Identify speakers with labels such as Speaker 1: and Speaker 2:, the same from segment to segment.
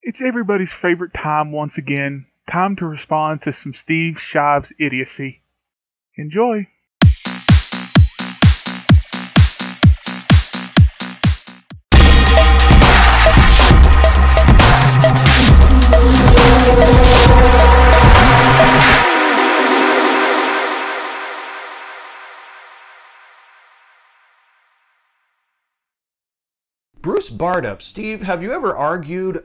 Speaker 1: It's everybody's favorite time once again. Time to respond to some Steve Shives idiocy. Enjoy.
Speaker 2: Bruce Bardup, Steve, have you ever argued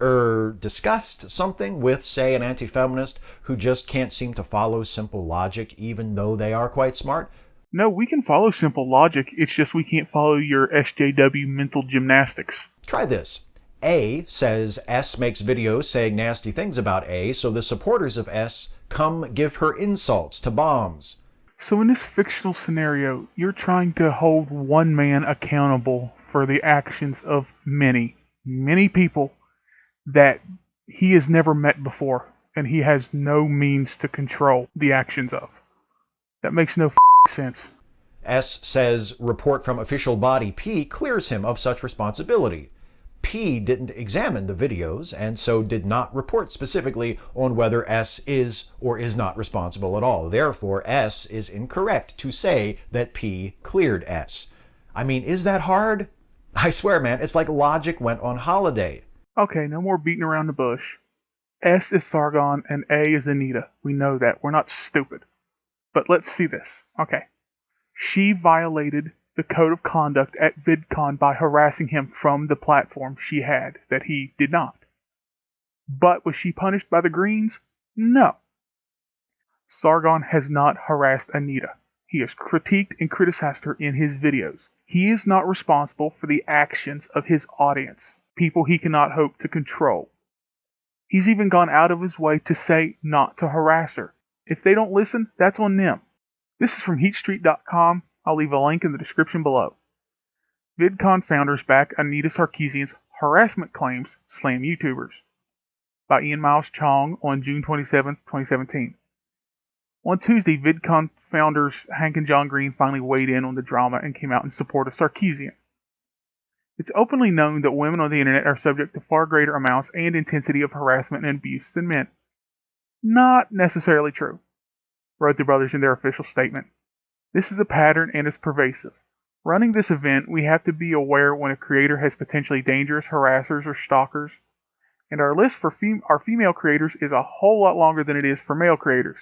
Speaker 2: or discussed something with, say, an anti-feminist who just can't seem to follow simple logic even though they are quite smart?
Speaker 1: No, we can follow simple logic. It's just we can't follow your SJW mental gymnastics.
Speaker 2: Try this. A says S makes videos saying nasty things about A, so the supporters of S come give her insults to bombs.
Speaker 1: So in this fictional scenario, you're trying to hold one man accountable for the actions of many, many people that he has never met before, and he has no means to control the actions of. That makes no sense.
Speaker 2: S says report from official body P clears him of such responsibility. P didn't examine the videos and so did not report specifically on whether S is or is not responsible at all. Therefore, S is incorrect to say that P cleared S. I mean, is that hard? I swear, man, it's like logic went on holiday.
Speaker 1: Okay, no more beating around the bush. S is Sargon and A is Anita. We know that. We're not stupid. But let's see this. Okay. She violated the code of conduct at Vidcon by harassing him from the platform she had that he did not. But was she punished by the Greens? No. Sargon has not harassed Anita. He has critiqued and criticized her in his videos. He is not responsible for the actions of his audience, people he cannot hope to control. He's even gone out of his way to say not to harass her. If they don't listen, that's on them. This is from HeatStreet.com. I'll leave a link in the description below. Vidcon founders back Anita Sarkeesian's harassment claims slam YouTubers. By Ian Miles Cheong on June 27, 2017. On Tuesday, Vidcon founders Hank and John Green finally weighed in on the drama and came out in support of Sarkeesian. It's openly known that women on the internet are subject to far greater amounts and intensity of harassment and abuse than men. Not necessarily true, wrote the brothers in their official statement. This is a pattern and is pervasive. Running this event, we have to be aware when a creator has potentially dangerous harassers or stalkers, and our list for our female creators is a whole lot longer than it is for male creators.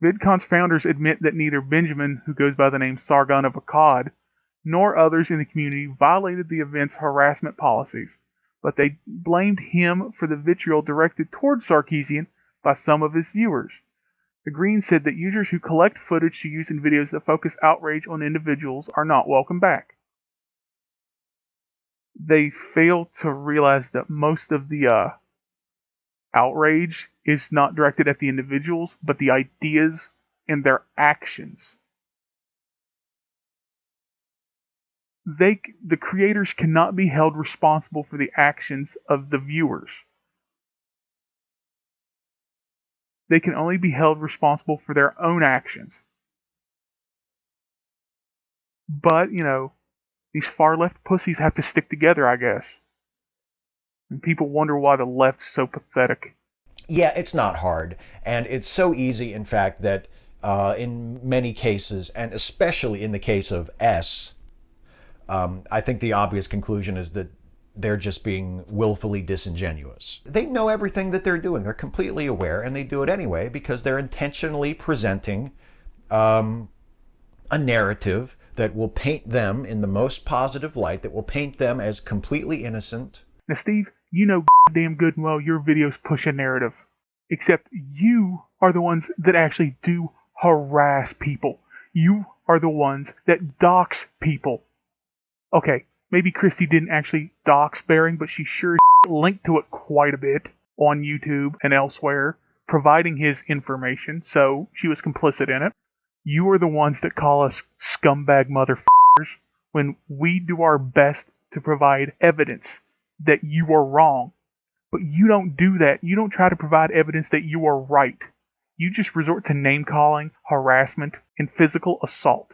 Speaker 1: Vidcon's founders admit that neither Benjamin, who goes by the name Sargon of Akkad, nor others in the community violated the event's harassment policies, but they blamed him for the vitriol directed towards Sarkeesian by some of his viewers. The Greens said that users who collect footage to use in videos that focus outrage on individuals are not welcome back. They fail to realize that most of the outrage is not directed at the individuals, but the ideas and their actions. The creators cannot be held responsible for the actions of the viewers. They can only be held responsible for their own actions. But, these far left pussies have to stick together, I guess. And people wonder why the left's so pathetic.
Speaker 2: Yeah, it's not hard. And it's so easy, in fact, that in many cases, and especially in the case of S, I think the obvious conclusion is that they're just being willfully disingenuous. They know everything that they're doing. They're completely aware, and they do it anyway because they're intentionally presenting a narrative that will paint them in the most positive light, that will paint them as completely innocent.
Speaker 1: Now, Steve, you know damn good and well your videos push a narrative. Except you are the ones that actually do harass people. You are the ones that dox people. Okay, maybe Christy didn't actually dox Bering, but she sure linked to it quite a bit on YouTube and elsewhere, providing his information, so she was complicit in it. You are the ones that call us scumbag motherfuckers when we do our best to provide evidence that you are wrong. But you don't do that. You don't try to provide evidence that you are right. You just resort to name-calling, harassment, and physical assault.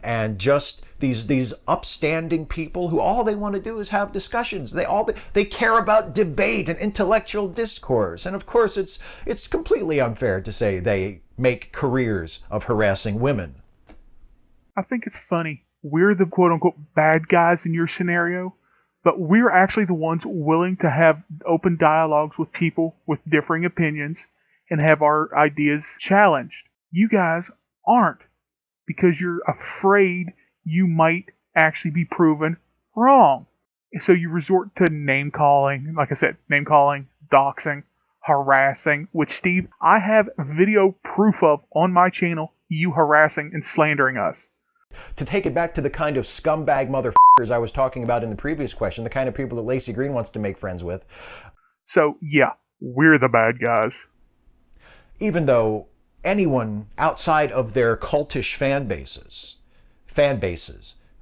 Speaker 2: and just these upstanding people who all they want to do is have discussions. They care about debate and intellectual discourse. And of course it's completely unfair to say they make careers of harassing women.
Speaker 1: I think it's funny. We're the quote-unquote bad guys in your scenario, but we're actually the ones willing to have open dialogues with people with differing opinions and have our ideas challenged. You guys aren't, because you're afraid you might actually be proven wrong. So you resort to name calling, like I said, name calling, doxing, harassing, which, Steve, I have video proof of on my channel, you harassing and slandering us.
Speaker 2: To take it back to the kind of scumbag motherfuckers I was talking about in the previous question, the kind of people that Lacey Green wants to make friends with. So,
Speaker 1: yeah, we're the bad guys.
Speaker 2: Even though anyone outside of their cultish fan bases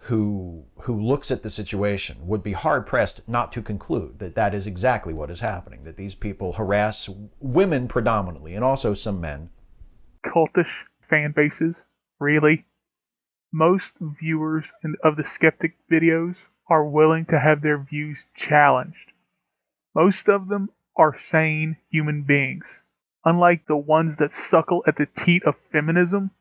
Speaker 2: who looks at the situation would be hard-pressed not to conclude that that is exactly what is happening, that these people harass women predominantly, and also some men.
Speaker 1: Cultish fan bases? Really? Most viewers of the Skeptic videos are willing to have their views challenged. Most of them are sane human beings. Unlike the ones that suckle at the teat of feminism,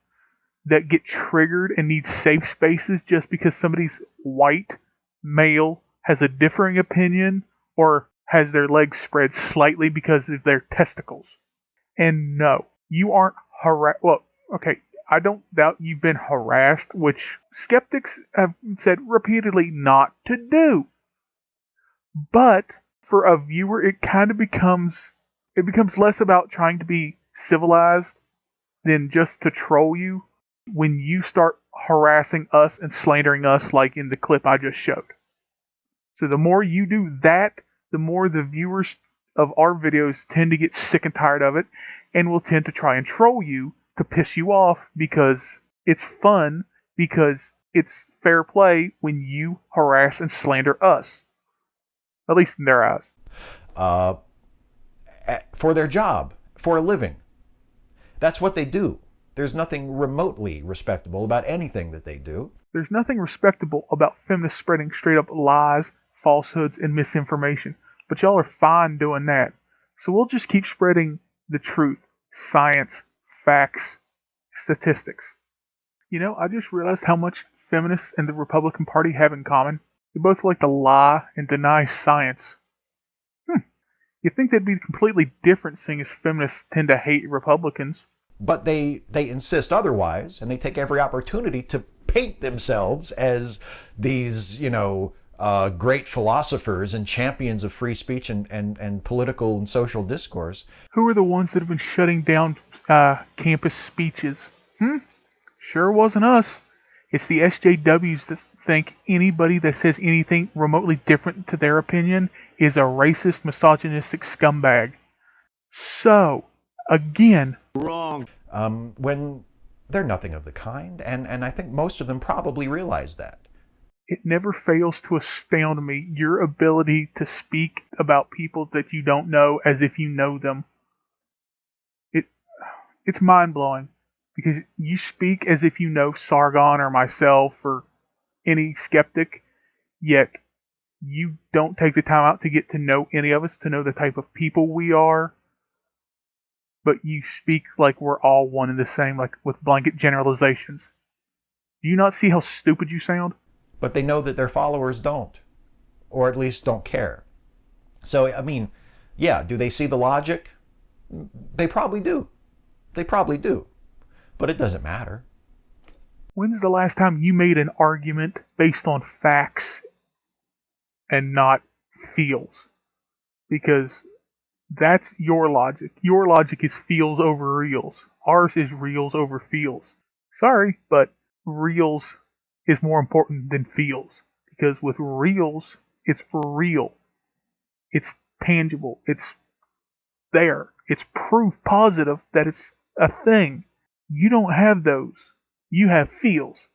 Speaker 1: that get triggered and need safe spaces just because somebody's white, male, has a differing opinion, or has their legs spread slightly because of their testicles. And no, you aren't harassed. Well, okay, I don't doubt you've been harassed, which skeptics have said repeatedly not to do. But for a viewer, it becomes less about trying to be civilized than just to troll you when you start harassing us and slandering us, like in the clip I just showed. So the more you do that, the more the viewers of our videos tend to get sick and tired of it and will tend to try and troll you to piss you off, because it's fun, because it's fair play when you harass and slander us. At least in their eyes.
Speaker 2: For their job, for a living. That's what they do. There's nothing remotely respectable about anything that they do.
Speaker 1: There's nothing respectable about feminists spreading straight up lies, falsehoods, and misinformation. But y'all are fine doing that. So we'll just keep spreading the truth, science, facts, statistics. You know, I just realized how much feminists and the Republican Party have in common. They both like to lie and deny science. You'd think they'd be completely different, seeing as feminists tend to hate Republicans.
Speaker 2: But they insist otherwise, and they take every opportunity to paint themselves as these, great philosophers and champions of free speech and political and social discourse.
Speaker 1: Who are the ones that have been shutting down campus speeches? Sure wasn't us. It's the SJWs that think anybody that says anything remotely different to their opinion is a racist, misogynistic scumbag. So, again,
Speaker 2: wrong. When they're nothing of the kind, and I think most of them probably realize that.
Speaker 1: It never fails to astound me, your ability to speak about people that you don't know as if you know them. It's mind-blowing, because you speak as if you know Sargon or myself or any skeptic, yet you don't take the time out to get to know any of us, to know the type of people we are. But you speak like we're all one and the same, like with blanket generalizations. Do you not see how stupid you sound?
Speaker 2: But they know that their followers don't, or at least don't care. So, I mean, yeah, do they see the logic? They probably do. They probably do. But it doesn't matter.
Speaker 1: When's the last time you made an argument based on facts and not feels? Because that's your logic. Your logic is feels over reals. Ours is reals over feels. Sorry, but reals is more important than feels. Because with reals, it's real. It's tangible. It's there. It's proof positive that it's a thing. You don't have those. You have feels.